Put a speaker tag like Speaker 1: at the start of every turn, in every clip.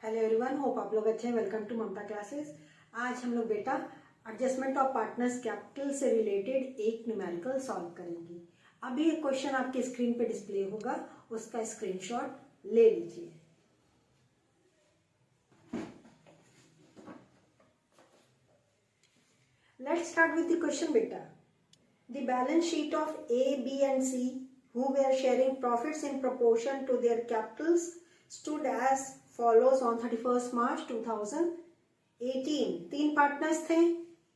Speaker 1: Hello everyone, hope आप लोग अच्छे हैं। Welcome to Mamta classes. आज हम लोग बेटा एडजस्टमेंट ऑफ पार्टनर्स कैपिटल से रिलेटेड एक न्यूमेरिकल सॉल्व करेंगे। अभी एक क्वेश्चन आपके स्क्रीन पे डिस्प्ले होगा, उसका स्क्रीनशॉट ले लीजिए। Let's start with the question बेटा। The balance sheet of A, B and C who were sharing profits in proportion to their capitals stood as follows on 31st March 2018। तीन partners थे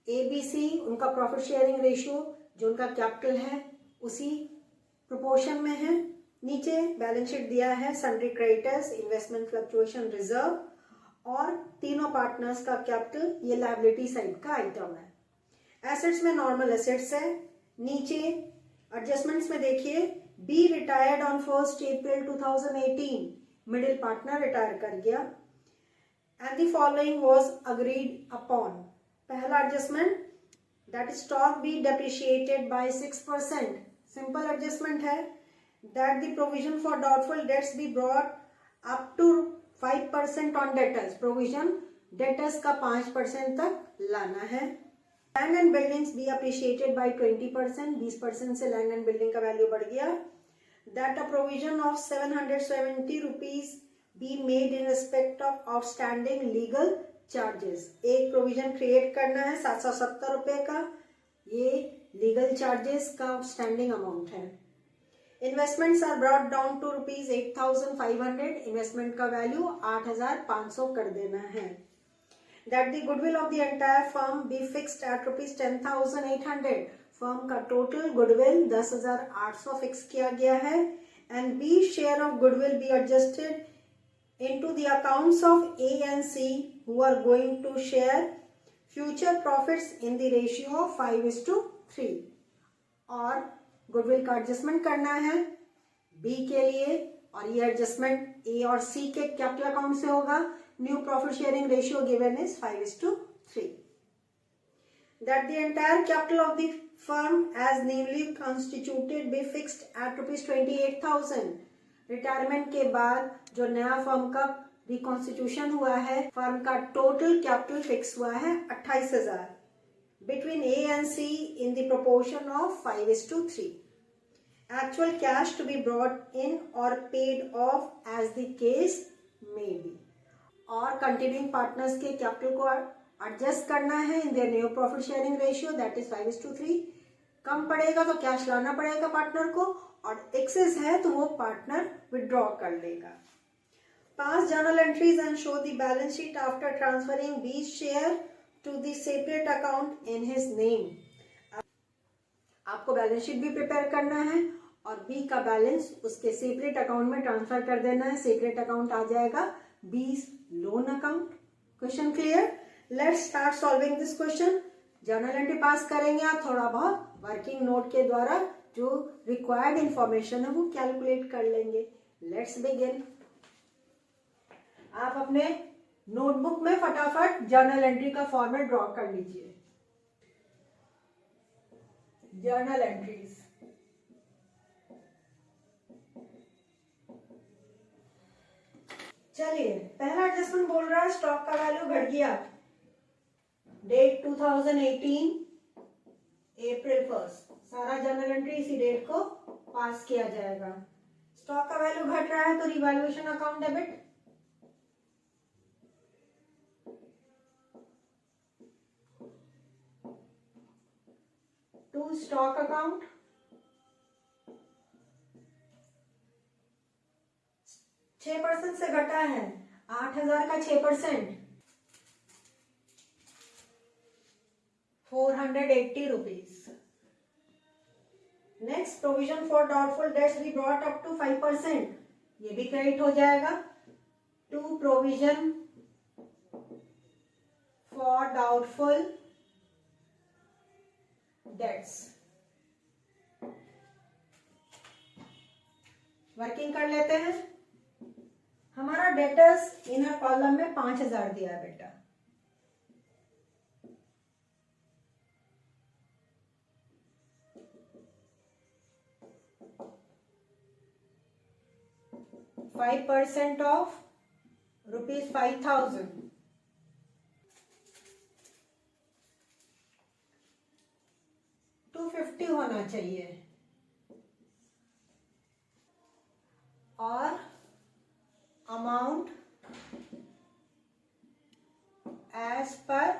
Speaker 1: A B C. उनका profit sharing ratio जो उनका capital है उसी proportion में है। नीचे बैलेंस शीट दिया है, sundry creditors, investment fluctuation reserve और तीनों पार्टनर्स का कैपिटल ये लायबिलिटी साइड का आइटम है। एसेट्स में नॉर्मल एसेट्स है। नीचे एडजस्टमेंट्स में देखिए, B retired on 1st April 2018, middle partner retire कर गया। And the following was agreed upon. पहला adjustment, that stock be depreciated by 6%। Simple adjustment है। That the provision for doubtful debts be brought up to 5% on debtors. Provision debtors का 5% तक लाना है। Land and buildings be appreciated by 20%। 20% से land and building का value बढ़ गया। That a provision of 770 rupees be made in respect of outstanding legal charges. एक provision create करना है 770 रुपए का, ये लीगल चार्जेस का आउटस्टैंडिंग अमाउंट है। Investments are brought down to rupees 8,500। Investment का वैल्यू 8,500 कर देना है। That the goodwill of the entire firm be fixed at rupees 10,800। Firm का टोटल गुडविल 10,800 फिक्स किया गया है। And B share of goodwill be adjusted into the accounts of A and C who are going to share future profits in the ratio of 5:3। और goodwill का adjustment करना है B के लिए, और ये एडजस्टमेंट ए और सी के कैपिटल अकाउंट से होगा। New profit sharing ratio given is 5:3। That the entire capital of the firm as newly constituted be fixed at rupees 28,000। Retirement के बाद जो नया फर्म का रिकॉन्स्टिट्यूशन हुआ है, फर्म का टोटल कैपिटल फिक्स हुआ है 28,000 between A and C in the proportion of 5:3। Actual cash to be brought in or paid off as the case may be। और कंटिन्यूइंग पार्टनर्स के कैपिटल को adjust करना है in their new profit sharing ratio, that is 5:3। कम पड़ेगा तो cash लाना पड़ेगा partner को, और एक्सेस है तो वो पार्टनर विड्रॉ कर लेगा। Pass journal entries and show the balance sheet after transferring B share to the separate account in his name. आपको बैलेंस शीट भी प्रिपेयर करना है और बी का बैलेंस उसके सेपरेट अकाउंट में ट्रांसफर कर देना है। सेपरेट अकाउंट आ जाएगा B's loan account. Question clear? Let's start solving this question. Journal entry pass करेंगे आप, थोड़ा बहुत वर्किंग नोट के द्वारा जो रिक्वायर्ड इंफॉर्मेशन है वो कैलकुलेट कर लेंगे। Let's begin. आप अपने नोटबुक में फटाफट जर्नल एंट्री का फॉर्मेट ड्रॉ कर लीजिए। जर्नल एंट्रीज, चलिए पहला एडजस्टमेंट बोल रहा है स्टॉक का वैल्यू घट गया। डेट 2018 अप्रैल 1। सारा जर्नल एंट्री इसी डेट को पास किया जाएगा। स्टॉक का वैल्यू घट रहा है तो revaluation account debit. To stock account. 6% से घटा है 8,000 का 6%, 480 rupees. Next, provision for doubtful debts be brought up to 5%, ये भी क्रेडिट हो जाएगा to provision for doubtful debts. Working कर लेते हैं। हमारा डेटर्स इनर कॉलम में 5,000 दिया है बेटा। Five 5% of ₹5,000. 250 होना चाहिए. और amount as per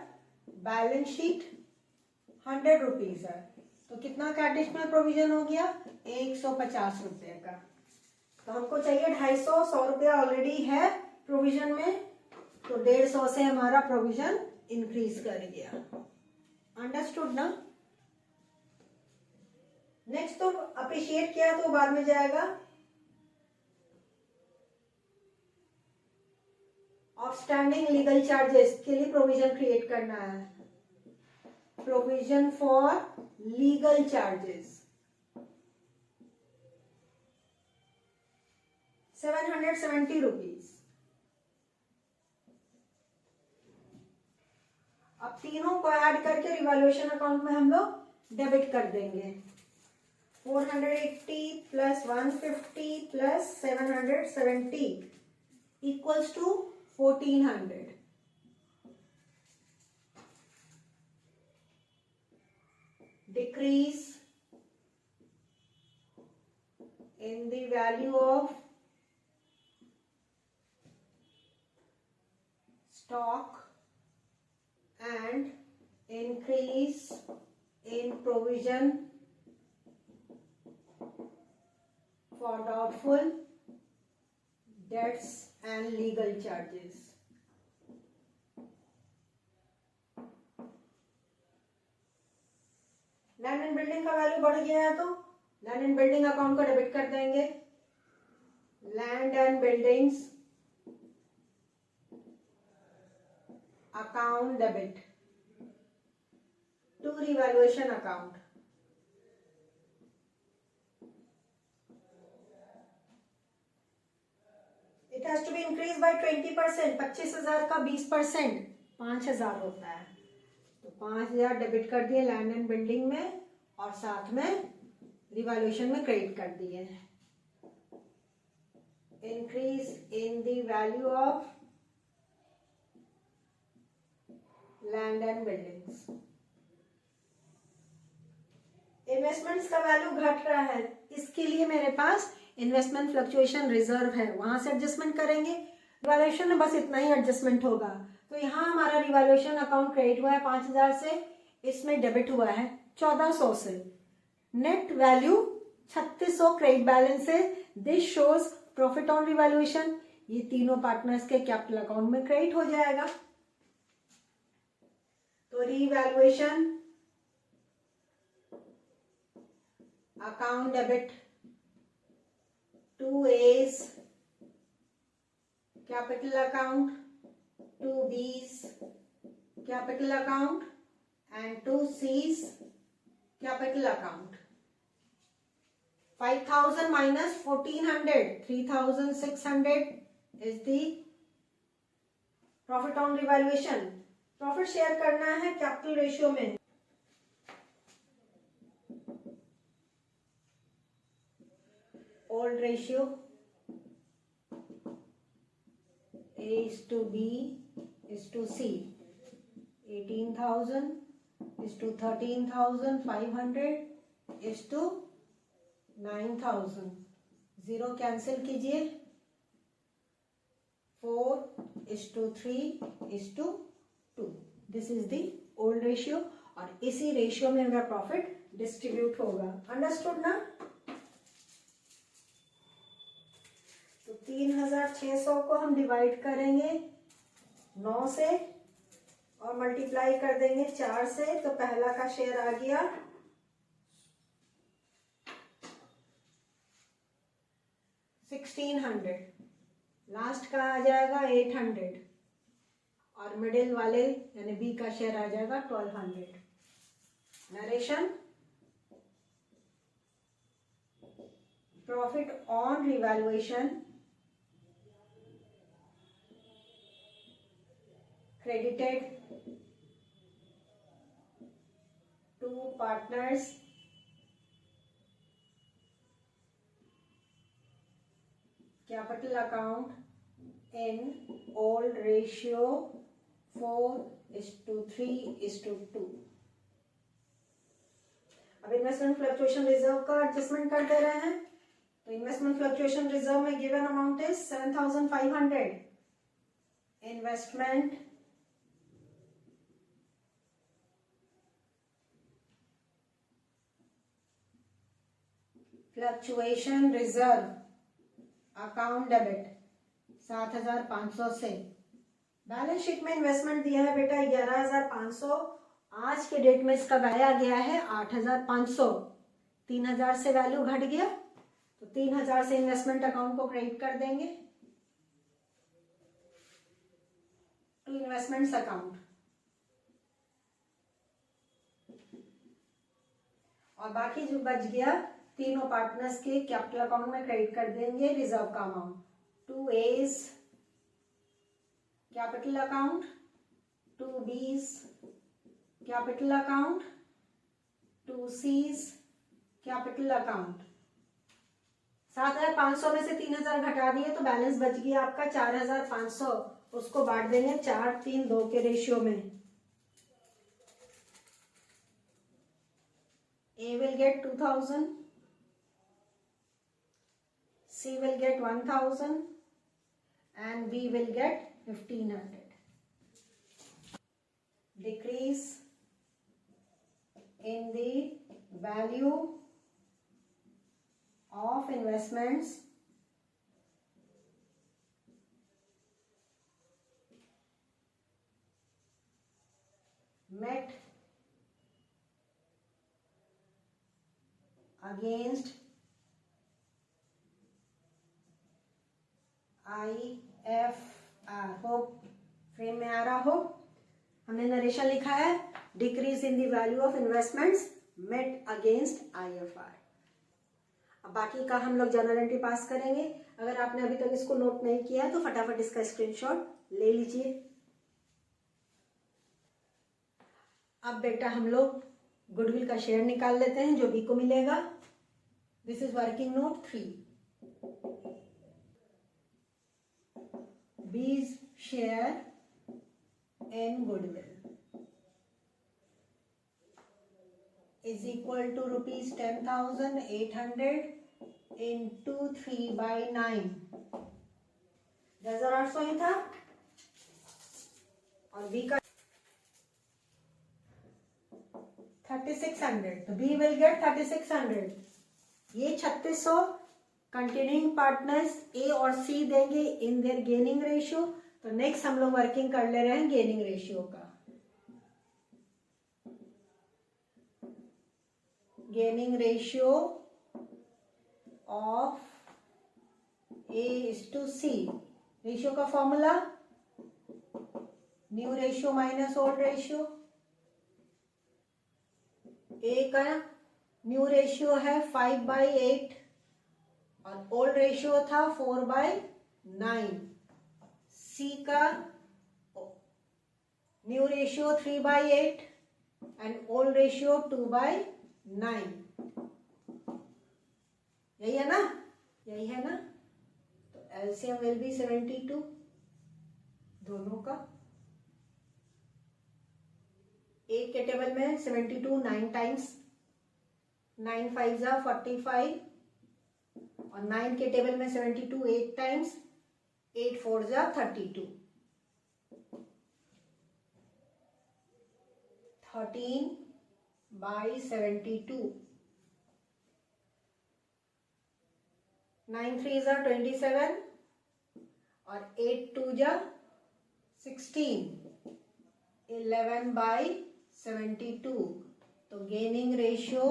Speaker 1: balance sheet ₹100 है. तो कितना का एडिशनल प्रोविजन हो गया? ₹150 का. तो हमको चाहिए 250. ₹100 ऑलरेडी है प्रोविजन में, तो 150 से हमारा प्रोविजन इंक्रीज कर गया. अंडरस्टूड ना? नेक्स्ट तो अप्रिशिएट किया तो बाद में जाएगा. आउटस्टैंडिंग लीगल चार्जेस के लिए प्रोविजन क्रिएट करना है. Provision for legal charges ₹770. अब तीनों को ऐड करके रिवैल्यूएशन अकाउंट में हम लोग डेबिट कर देंगे. 480 plus 150 plus 770 equals to 1400. Decrease in the value of stock and increase in provision for doubtful debts and legal charges. Land and building का वैल्यू बढ़ गया है तो लैंड एंड बिल्डिंग अकाउंट को डेबिट कर देंगे. Land and buildings account debit to revaluation account. It has to be increase by 20%. 25,000 का 20% 5,000 होता है. तो 5,000 डेबिट कर दिए लैंड एंड बिल्डिंग में और साथ में रिवैल्यूएशन में क्रेडिट कर दिए. Increase in the value of land and buildings. Investments का वैल्यू घट रहा है, इसके लिए मेरे पास इन्वेस्टमेंट फ्लक्चुएशन रिजर्व है, वहां से एडजस्टमेंट करेंगे. रिवैल्यूएशन में बस इतना ही एडजस्टमेंट होगा. तो यहाँ हमारा रिवैल्यूएशन अकाउंट क्रेडिट हुआ है 5,000 से, इसमें डेबिट हुआ है 1,400 से. नेट वैल्यू 3,600 क्रेडिट बैलेंस है. This shows profit on revaluation. ये तीनों पार्टनर्स के कैपिटल अकाउंट में क्रेडिट हो जाएगा. तो revaluation account debit 2 A's capital account, 2 B's capital account and 2 C's capital account. 5,000 minus 1,400, 3,600 is the profit on revaluation. Profit share करना है कैपिटल रेशियो में. old ratio A is to B is to C. 18,000 is to 13,500 is to 9,000. 0 cancel कीजिए. 4 is to 3 is to 2. This is the old ratio और इसी ratio में मेरा profit distribute होगा. Understood ना? तो 3,600 को हम डिवाइड करेंगे 9 से और मल्टीप्लाई कर देंगे 4 से. तो पहला का शेयर आ गया 1,600, लास्ट का आ जाएगा 800 और मिडिल वाले यानी बी का शेयर आ जाएगा 1,200. Narration profit on revaluation credited to partners capital account in old ratio 4:3:2. अब इन्वेस्टमेंट फ्लक्चुएशन रिजर्व का एडजस्टमेंट कर दे रहे हैं। तो इन्वेस्टमेंट फ्लक्चुएशन रिजर्व में given amount is 7,500। Investment fluctuation reserve account debit 7,500 से। बैलेंस शीट में इन्वेस्टमेंट दिया है बेटा 11,500। आज के डेट में इसका गाया गया है 8,500। 3,000 से वैल्यू घट गया तो 3,000 से इन्वेस्टमेंट अकाउंट को क्रेडिट कर देंगे टू इन्वेस्टमेंट्स अकाउंट। और बाकी जो बच गया तीनों पार्टनर्स के कैपिटल अकाउंट में क्रेडिट कर देंगे रिजर्व का amount. 2A's capital account, 2B's capital account, 2C's capital account. 7,500 में से 3,000 घटा दिए तो बैलेंस बच गया आपका 4,500। उसको बांट देंगे 4:3:2 के रेशियो में। A will get 2,000, C will get 1,000 and B will get 1,500. Decrease in the value of investments met against IFR। Hope frame में आ रहा हो। हमने नरेशन लिखा है decrease in the value of investments met against IFR। अब बाकी का हम लोग जर्नल एंट्री पास करेंगे। अगर आपने अभी तक इसको नोट नहीं किया है तो फटाफट इसका स्क्रीनशॉट ले लीजिए। अब बेटा हम लोग गुडविल का शेयर निकाल लेते हैं जो बी को मिलेगा। This is working note 3। B's share in goodwill is equal to rupees 10,800 into 3/9। 10,800 ही था और B का 3,600 तो B will get 3,600। ये 3,600 कंटिन्यूइंग पार्टनर्स ए और सी देंगे इन देयर गेनिंग रेशियो। तो नेक्स्ट हम लोग वर्किंग कर ले रहे हैं गेनिंग रेशियो का। Gaining ratio of A:C। Ratio का formula new ratio minus old ratio. A का न्यू रेशियो है 5/8 और ओल्ड रेशियो था 4/9। सी का new ratio 3/8 and old ratio 2/9। यही है ना, यही है ना। तो एलसीएम विल बी 72 दोनों का। एक के टेबल में 72 9 टाइम्स, 9 5 45 और 9 के टेबल में 72 8 टाइम्स, 8 4 32। 13/72। 9 3 27 और 8 2 16। 11/72। तो गेनिंग रेशियो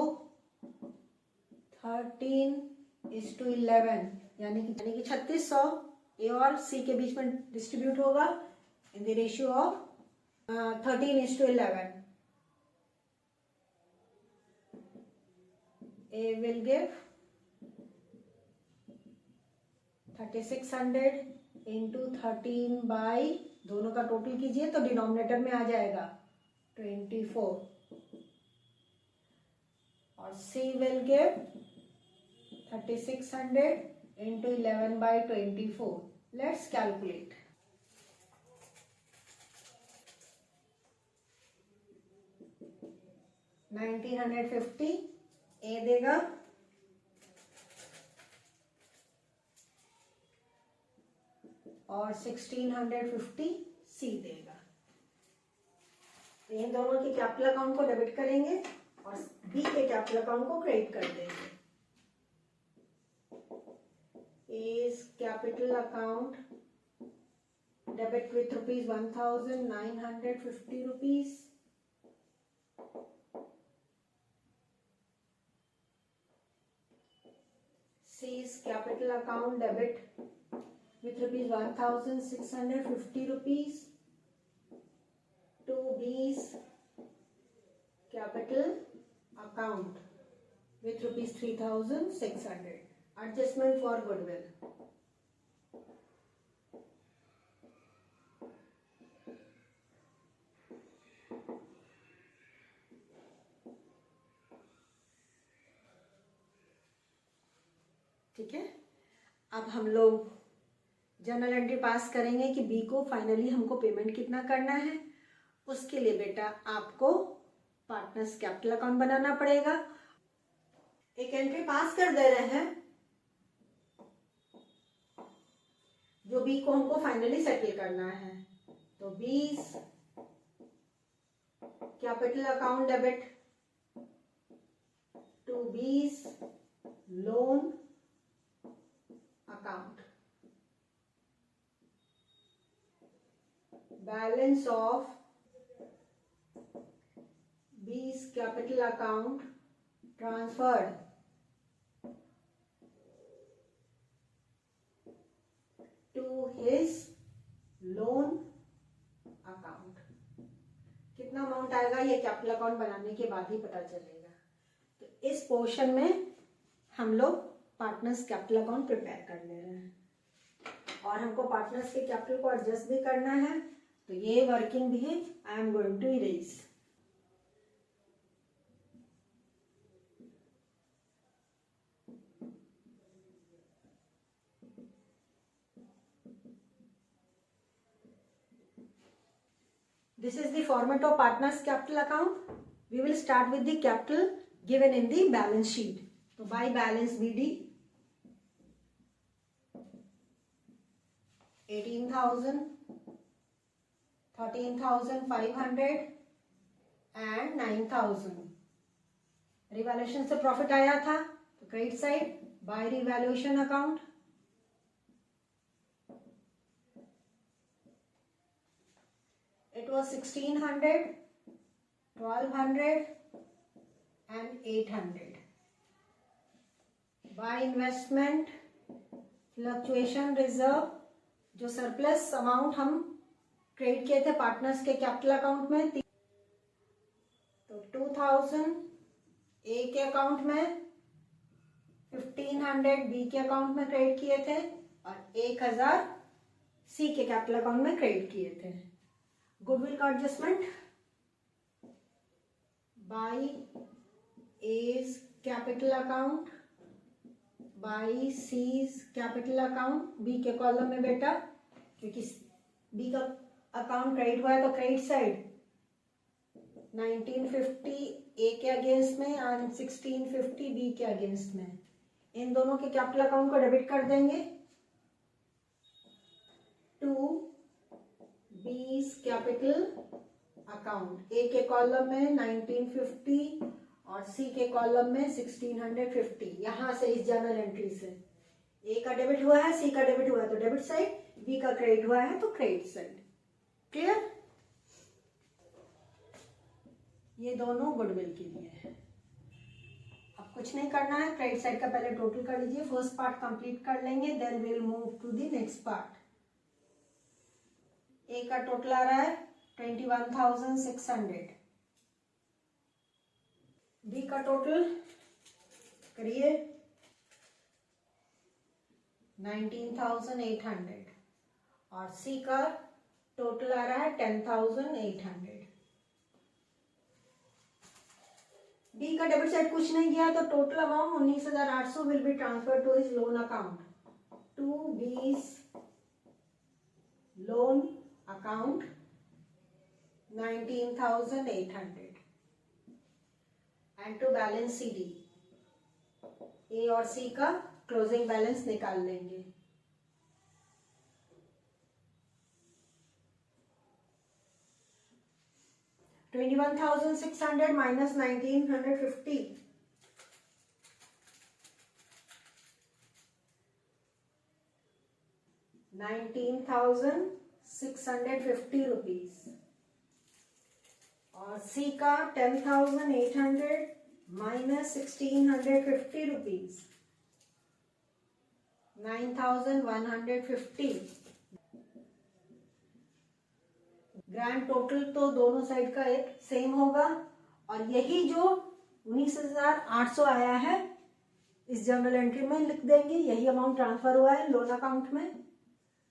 Speaker 1: 13:11 यानी कि 3,600 ए और सी के बीच में डिस्ट्रीब्यूट होगा इन the ratio of 13:11। A will give 3,600 into 13 by, दोनों का टोटल कीजिए तो डिनोमिनेटर में आ जाएगा 24। और C will give 3,600 into 11/24 let's calculate. $1950 A देगा और 1650 सी देगा। इन दोनों के कैपिटल अकाउंट को डेबिट करेंगे और बी के कैपिटल अकाउंट को क्रेडिट कर देंगे। A's capital account debit with rupees 1950 rupees. C's capital account debit with rupees 1650 rupees to B's capital account with rupees 3600. Adjustment for goodwill. ठीक है, अब हम लोग जर्नल एंट्री पास करेंगे कि बी को फाइनली हमको पेमेंट कितना करना है। उसके लिए बेटा आपको पार्टनर्स कैपिटल अकाउंट बनाना पड़ेगा। एक एंट्री पास कर दे रहे हैं जो बी को हमको फाइनली सेटल करना है। तो B's capital account debit to B's loan account, balance of B's capital account transferred to his loan account। कितना अमाउंट आएगा ये कैपिटल अकाउंट बनाने के बाद ही पता चलेगा। तो इस पोर्शन में हम लोग पार्टनर्स कैपिटल अकाउंट प्रिपेयर कर ले रहे हैं और हमको पार्टनर्स के कैपिटल को एडजस्ट भी करना है। तो ये वर्किंग भी I am going to erase. This is the format of partners capital account. We will start with the capital given in the balance sheet. So by balance BD 18,000, 13,500 and 9,000। Revaluation से profit आया था तो credit side by revaluation account. It was 1600, 1200 and 800। By investment fluctuation reserve, जो surplus amount हम credit किए थे partners के capital account में, तो 2000 ए के अकाउंट में, 1500 बी के अकाउंट में क्रेडिट किए थे और 1000 सी के कैपिटल अकाउंट में क्रेडिट किए थे। गुडविल का adjustment by A's capital account by C's capital account B के कॉलम में बेटा, क्योंकि बी का अकाउंट क्रेडिट हुआ है तो क्रेडिट साइड 1950 ए के अगेंस्ट में एंड 1650 बी के अगेंस्ट में। इन दोनों के कैपिटल अकाउंट को डेबिट कर देंगे टू बीज कैपिटल अकाउंट। ए के कॉलम में 1950 और सी के कॉलम में 1650। यहां से इस जर्नल एंट्री से ए का डेबिट हुआ है, सी का डेबिट हुआ है तो डेबिट साइड, बी का क्रेडिट हुआ है तो क्रेडिट साइड। क्लियर? ये दोनों गुडविल के लिए है। अब कुछ नहीं करना है, क्रेडिट साइड का पहले टोटल कर लीजिए। फर्स्ट पार्ट कंप्लीट कर लेंगे, then we will move to the next part. A का टोटल आ रहा है 21,600। बी का टोटल करिए 19,800 और सी का टोटल आ रहा है 10,800। बी का डेबिट साइड कुछ नहीं किया तो total amount 19,800 will be transfer to his loan account to B's loan account 19,800 and to balance CD, A और सी का क्लोजिंग बैलेंस निकाल लेंगे। $21,600 minus 1,950, ₹19,650 और सी का 10,800 माइनस 1,650 रुपीज, 9,150। ग्रैंड टोटल तो दोनों साइड का एक सेम होगा और यही जो 19,800 आया है इस जर्नल एंट्री में लिख देंगे, यही अमाउंट ट्रांसफर हुआ है लोन अकाउंट में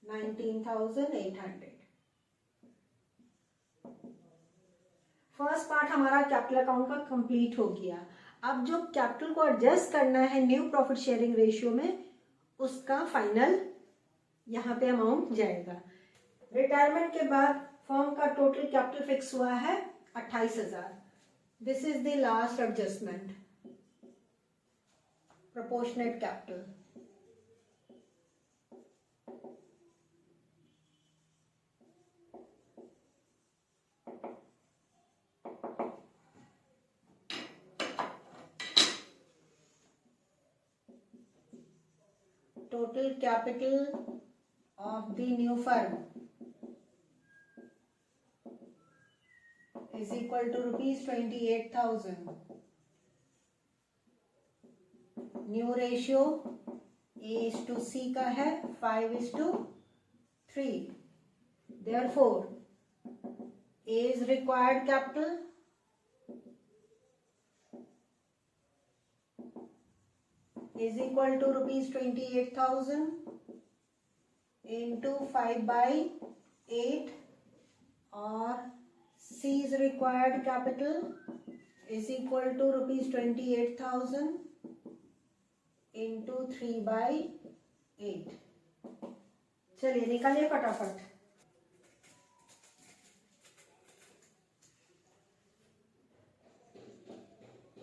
Speaker 1: 19,800। फर्स्ट पार्ट हमारा कैपिटल अकाउंट का कंप्लीट हो गया। अब जो कैपिटल को एडजस्ट करना है न्यू प्रॉफिट शेयरिंग रेशियो में, उसका फाइनल यहाँ पे अमाउंट जाएगा। रिटायरमेंट के बाद फर्म का टोटल कैपिटल फिक्स हुआ है 28,000। This is the last adjustment, proportionate capital. Total capital of the new firm is equal to rupees 28,000. New ratio A:C का है 5:3. Therefore, A is required capital is equal to rupees 28,000 into 5/8 और C is required capital is equal to rupees 28,000 into 3/8। चलिए निकालिए फटाफट।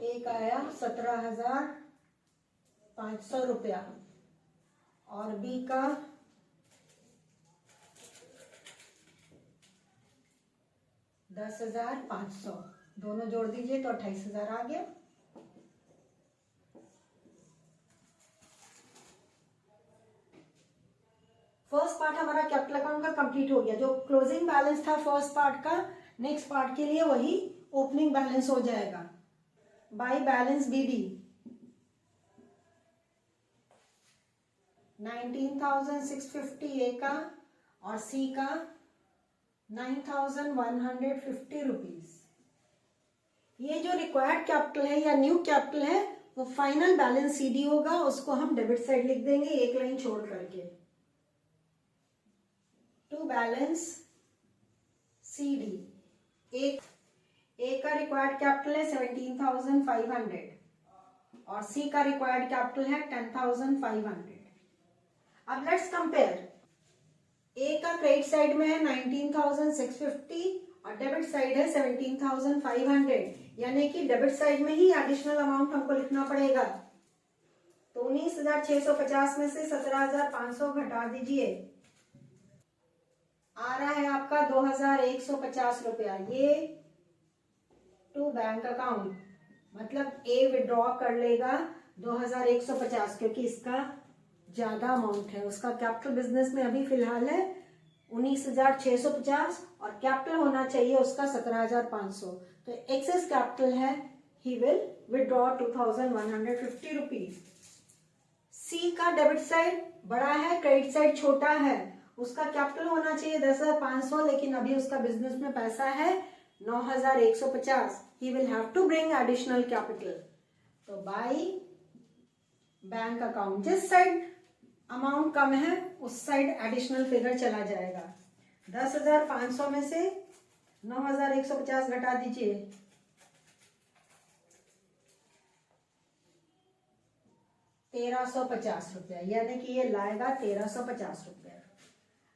Speaker 1: एक आया 17,500 रुपया और बी का 10,500, दोनों जोड़ दीजिए तो 28,000 आ गया। फर्स्ट पार्ट हमारा कैपिटल अकाउंट का कंप्लीट हो गया। जो क्लोजिंग बैलेंस था फर्स्ट पार्ट का, नेक्स्ट पार्ट के लिए वही ओपनिंग बैलेंस हो जाएगा। बाय बैलेंस BD 19,650 ए का और सी का 9,150 रुपीज। ये जो रिक्वायर्ड कैपिटल है या न्यू कैपिटल है वो फाइनल बैलेंस CD होगा, उसको हम डेबिट साइड लिख देंगे एक लाइन छोड़ करके। टू बैलेंस CD, ए का रिक्वायर्ड कैपिटल है 17,500 और सी का रिक्वायर्ड कैपिटल है 10,500। अब लेट्स कंपेयर। ए का क्रेडिट साइड में है 19,650 और डेबिट साइड है 17,500, यानी कि डेबिट साइड में ही एडिशनल अमाउंट हमको लिखना पड़ेगा। तो 19,650 में से 17,500 घटा दीजिए, आ रहा है आपका 2,150 रुपया। ये टू बैंक अकाउंट, मतलब ए विड्रॉ कर लेगा 2,150 क्योंकि इसका ज्यादा अमाउंट है। उसका कैपिटल बिजनेस में अभी फिलहाल है 19,650 और कैपिटल होना चाहिए उसका 17,500, तो एक्सेस कैपिटल है, ही विल विड्रॉ 2,150 रुपीज। सी का डेबिट साइड बड़ा है, क्रेडिट साइड छोटा है, उसका कैपिटल होना चाहिए 10,500, लेकिन अभी उसका बिजनेस में पैसा है 9,150। He will have to bring additional capital. तो बाय बैंक अकाउंट, जिस साइड अमाउंट कम है उस साइड एडिशनल फिगर चला जाएगा। 10,500 में से 9,150 घटा दीजिए, 1,350 रुपया, यानी कि ये लाएगा 1,350 रुपया।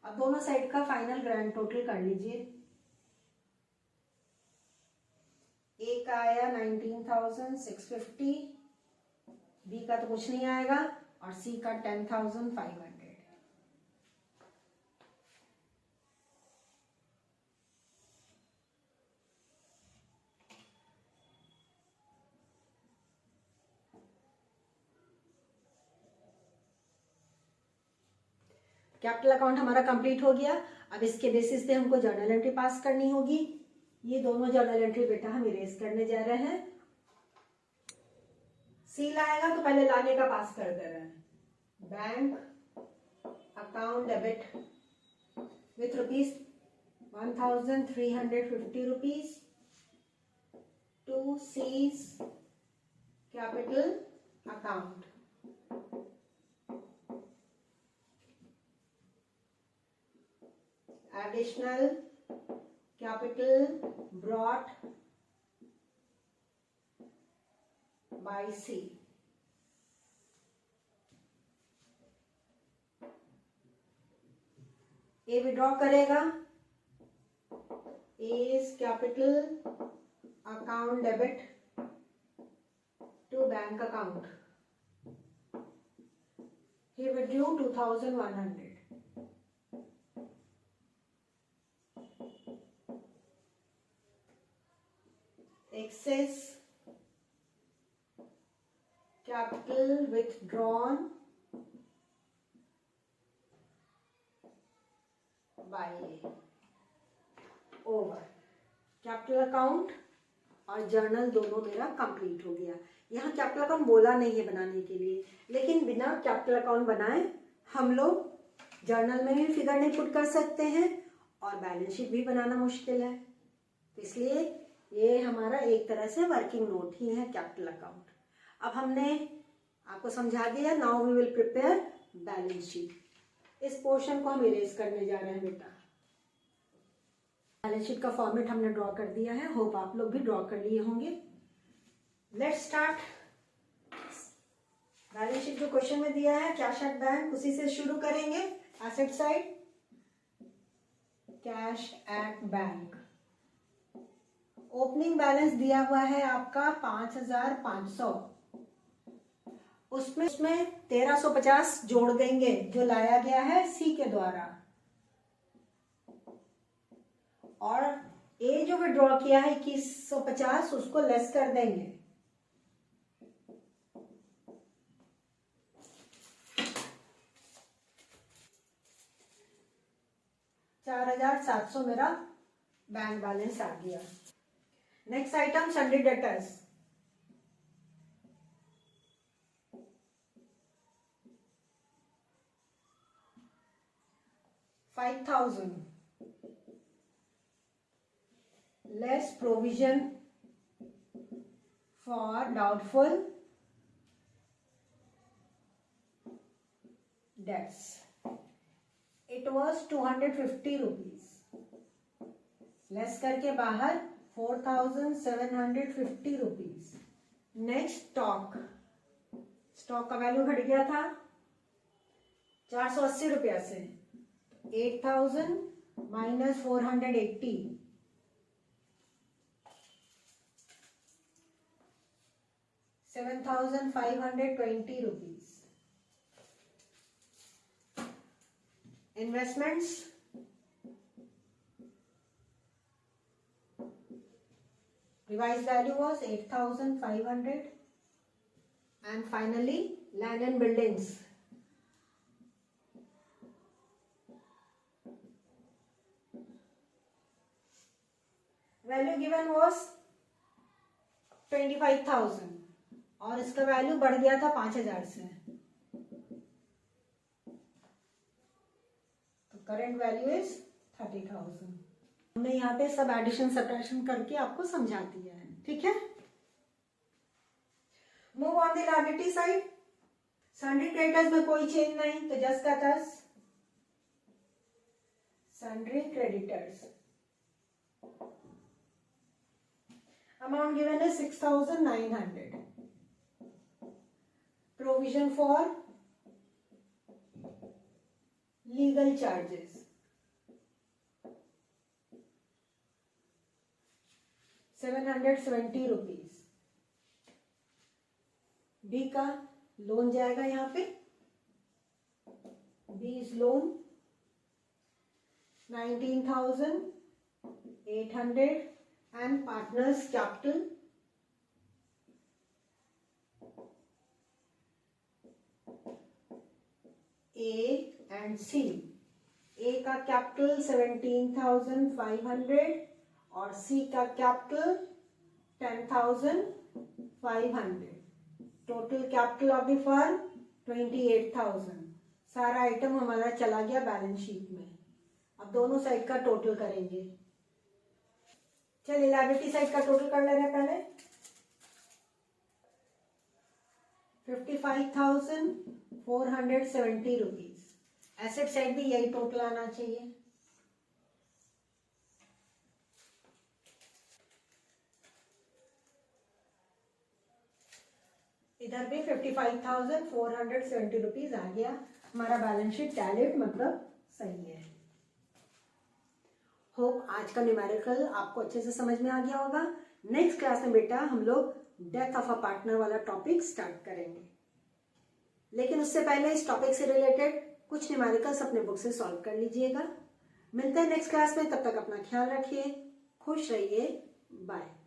Speaker 1: अब दोनों साइड का फाइनल ग्रैंड टोटल कर लीजिए। ए का आया 19,650, बी का तो कुछ नहीं आएगा और सी का 10,500। कैपिटल अकाउंट हमारा कंप्लीट हो गया। अब इसके बेसिस पे हमको जर्नल एंट्री पास करनी होगी। ये दोनों जर्नल एंट्री बेटा हम इरेज करने जा रहे हैं। सी लाएगा तो पहले लाने का पास कर दे रहे हैं। Bank account debit with rupees 1,350 rupees to C's capital account. Additional capital brought by C. A withdraw करेगा। A's capital account debit to bank account. He withdrew 2,100. Excess capital withdrawn by A. Over. Capital account और journal दोनों मेरा complete हो गया। यहाँ capital account बोला नहीं है बनाने के लिए, लेकिन बिना कैपिटल अकाउंट बनाए हम लोग जर्नल में भी फिगर नहीं पुट कर सकते हैं और बैलेंस शीट भी बनाना मुश्किल है। तो इसलिए ये हमारा एक तरह से वर्किंग नोट ही है कैपिटल अकाउंट। अब हमने आपको समझा दिया। Now we will prepare balance sheet. इस पोर्शन को हम इरेज करने जा रहे हैं बेटा। बैलेंस शीट का फॉर्मेट हमने ड्रॉ कर दिया है। होप आप लोग भी ड्रॉ कर लिए होंगे। Let's start. बैलेंस शीट जो क्वेश्चन में दिया है कैश एट बैंक, उसी से शुरू करेंगे। Asset side cash at bank. Opening balance दिया हुआ है आपका 5,500। उसमें 1,350 जोड़ देंगे जो लाया गया है सी के द्वारा, और ए जो विड्रॉ किया है 2,150 उसको लेस कर देंगे। $4,700 मेरा बैंक बैलेंस आ गया। Next item sundry debtors. 5,000 less provision for doubtful debts. It was 250 rupees. Less करके बाहर 4,750 रुपीज। नेक्स्ट स्टॉक का वैल्यू घट गया था 480 रुपया से। 8,000 minus 480, 7,520 rupees. Investments revised value was 8,500, and finally land and buildings. Value given was 25,000 और इसका वैल्यू बढ़ गया था 5,000 से, तो करंट वैल्यू इज 30,000। हमने यहाँ पे सब एडिशन सब्ट्रैक्शन करके आपको समझा दिया है, ठीक है। Move on the liability side. Sundry creditors में कोई चेंज नहीं, तो जस्ट का तस सन्ड्री क्रेडिटर्स। अमाउंट गिवन है 6,900। Provision for legal charges 770 rupees. B का लोन जाएगा यहाँ पे, B is loan 19,800 and partners capital A and C. A का कैपिटल 17,500 और सी का capital 10,500। Total capital of the firm 28,000। सारा आइटम हमारा चला गया बैलेंस शीट में। अब दोनों साइड का टोटल करेंगे। चलिए लायबिलिटी साइड का टोटल कर ले रहे हैं पहले। 55,470 रुपीज। एसेट साइड भी यही टोटल आना चाहिए। इधर भी 55,470 रुपीज आ गया। हमारा बैलेंस शीट टैलेड मतलब सही है। होप आज का न्यूमेरिकल आपको अच्छे से समझ में आ गया होगा। नेक्स्ट क्लास में बेटा हम लोग डेथ ऑफ अ पार्टनर वाला टॉपिक स्टार्ट करेंगे, लेकिन उससे पहले इस टॉपिक से रिलेटेड कुछ न्यूमेरिकल्स अपने बुक से सॉल्व कर लीजिएगा। मिलते हैं नेक्स्ट क्लास में, तब तक अपना ख्याल रखिए, खुश रहिए, बाय।